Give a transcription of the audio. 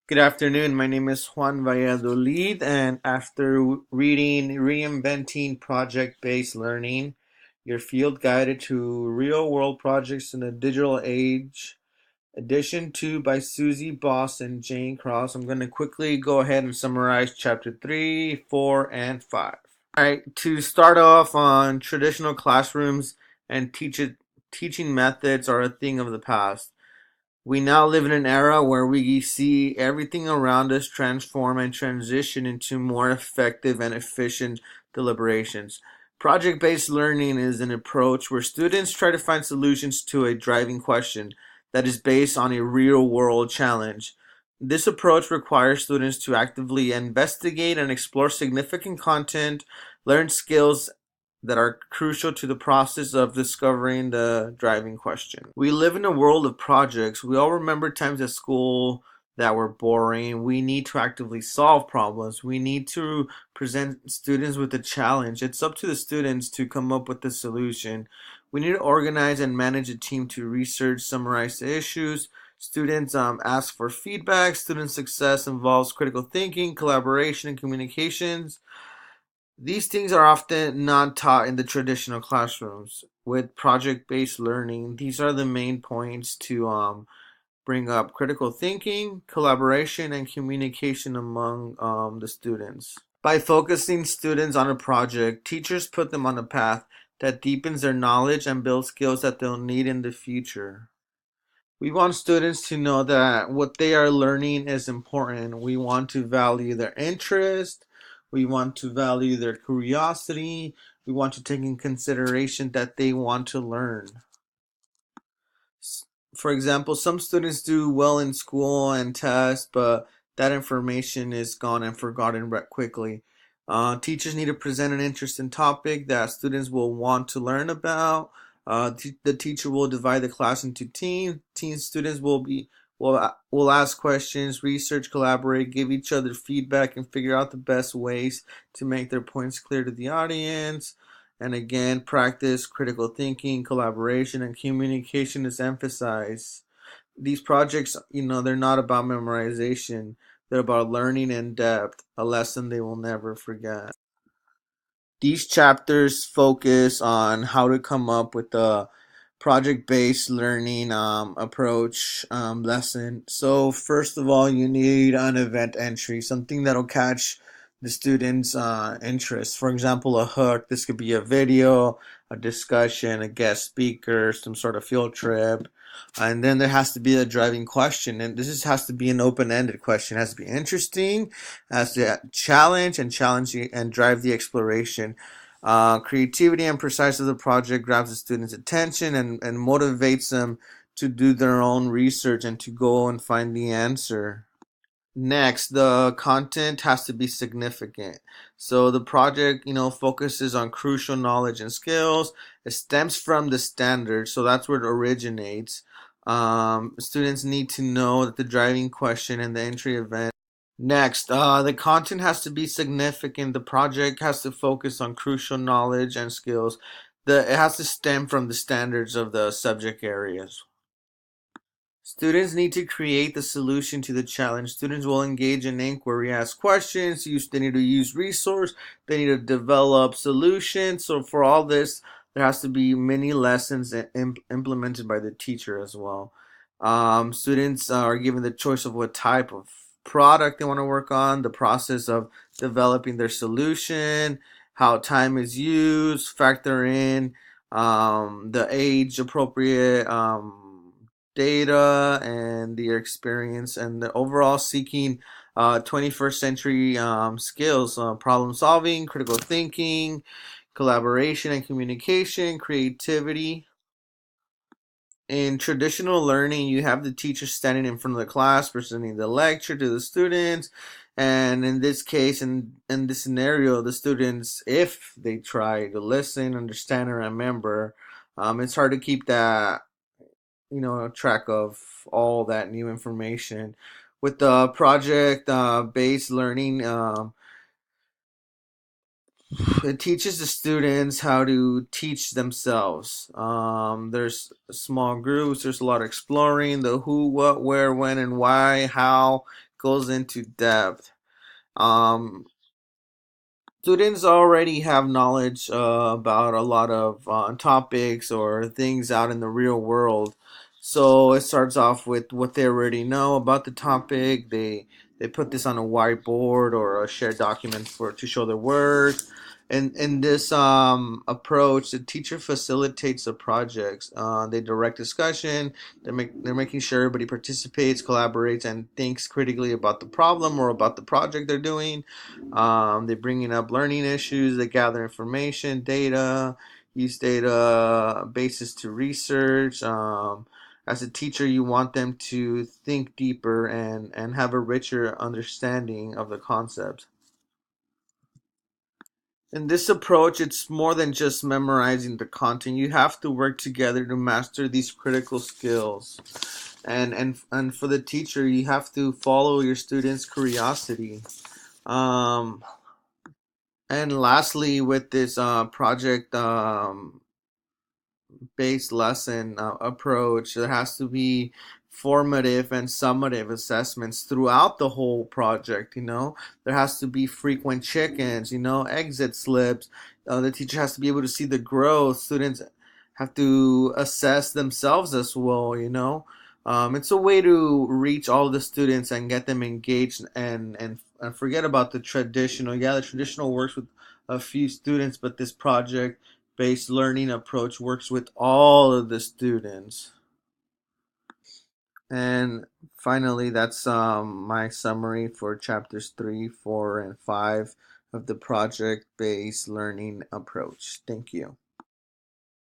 Good afternoon. My name is Juan Valladolid, and after reading Reinventing Project Based Learning, your field guided to real world projects in the digital age, edition 2 by Susie Boss and Jane Cross, I'm going to quickly go ahead and summarize chapter 3, 4, and 5. All right, to start off on traditional classrooms and teaching methods are a thing of the past. We now live in an era where we see everything around us transform and transition into more effective and efficient deliberations. Project based learning is an approach where students try to find solutions to a driving question that is based on a real world challenge. This approach requires students to actively investigate and explore significant content, learn skills that are crucial to the process of discovering the driving question. We live in a world of projects. We all remember times at school that were boring. We need to actively solve problems. We need to present students with a challenge. It's up to the students to come up with the solution. We need to organize and manage a team to research, summarize the issues. Students ask for feedback. Student success involves critical thinking, collaboration, and communications. These things are often not taught in the traditional classrooms. With project-based learning, these are the main points to bring up critical thinking, collaboration, and communication among the students. By focusing students on a project, teachers put them on a path that deepens their knowledge and builds skills that they'll need in the future. We want students to know that what they are learning is important. We want to value their interest. We want to value their curiosity. We want to take in consideration that they want to learn. For example, some students do well in school and tests, but that information is gone and forgotten quickly. Teachers need to present an interesting topic that students will want to learn about. The teacher will divide the class into teams. Teen students will ask questions, research, collaborate, give each other feedback, and figure out the best ways to make their points clear to the audience. And again, practice critical thinking, collaboration, and communication is emphasized. These projects, they're not about memorization. They're about learning in depth, a lesson they will never forget. These chapters focus on how to come up with a project-based learning approach lesson. So first of all, you need an event entry, something that'll catch the students' interest. For example, a hook. This could be a video, a discussion, a guest speaker, some sort of field trip. And then there has to be a driving question, and has to be an open-ended question. It has to be interesting, has to challenge and drive the exploration. Creativity and precise of the project grabs the students' attention and motivates them to do their own research and to go and find the answer. Next, the content has to be significant. So the project, focuses on crucial knowledge and skills. It stems from the standard, so that's where it originates. Students need to know that the driving question and the entry event. Next, the content has to be significant. The project has to focus on crucial knowledge and skills. It has to stem from the standards of the subject areas. Students need to create the solution to the challenge. Students will engage in inquiry, ask questions, they need to use resource, they need to develop solutions. So for all this, there has to be many lessons implemented by the teacher as well. Students are given the choice of what type of product they want to work on, the process of developing their solution, how time is used, factor in the age appropriate data and their experience and the overall seeking 21st century skills, problem solving, critical thinking, collaboration and communication, creativity. In traditional learning, you have the teacher standing in front of the class, presenting the lecture to the students. And in this case, in this scenario, the students, if they try to listen, understand, and remember, it's hard to keep that track of all that new information. With the project based learning, it teaches the students how to teach themselves. There's small groups, there's a lot of exploring the who, what, where, when, and why, how, goes into depth. Um, Students already have knowledge about a lot of topics or things out in the real world. So it starts off with what they already know about the topic. They put this on a whiteboard or a shared document for to show their work. And in this approach, the teacher facilitates the projects. They direct discussion. They're making sure everybody participates, collaborates, and thinks critically about the problem or about the project they're doing. They're bringing up learning issues. They gather information, data, use data basis to research. As a teacher, you want them to think deeper and have a richer understanding of the concepts. In this approach, it's more than just memorizing the content. You have to work together to master these critical skills. And for the teacher, you have to follow your students' curiosity. Um, And lastly, with this project based lesson approach, there has to be formative and summative assessments throughout the whole project. There has to be frequent check-ins, exit slips. The teacher has to be able to see the growth. Students have to assess themselves as well. It's a way to reach all the students and get them engaged and forget about the traditional. Yeah, the traditional works with a few students, but this project based learning approach works with all of the students. And finally, that's my summary for chapters 3, 4, and 5 of the project based learning approach. Thank you.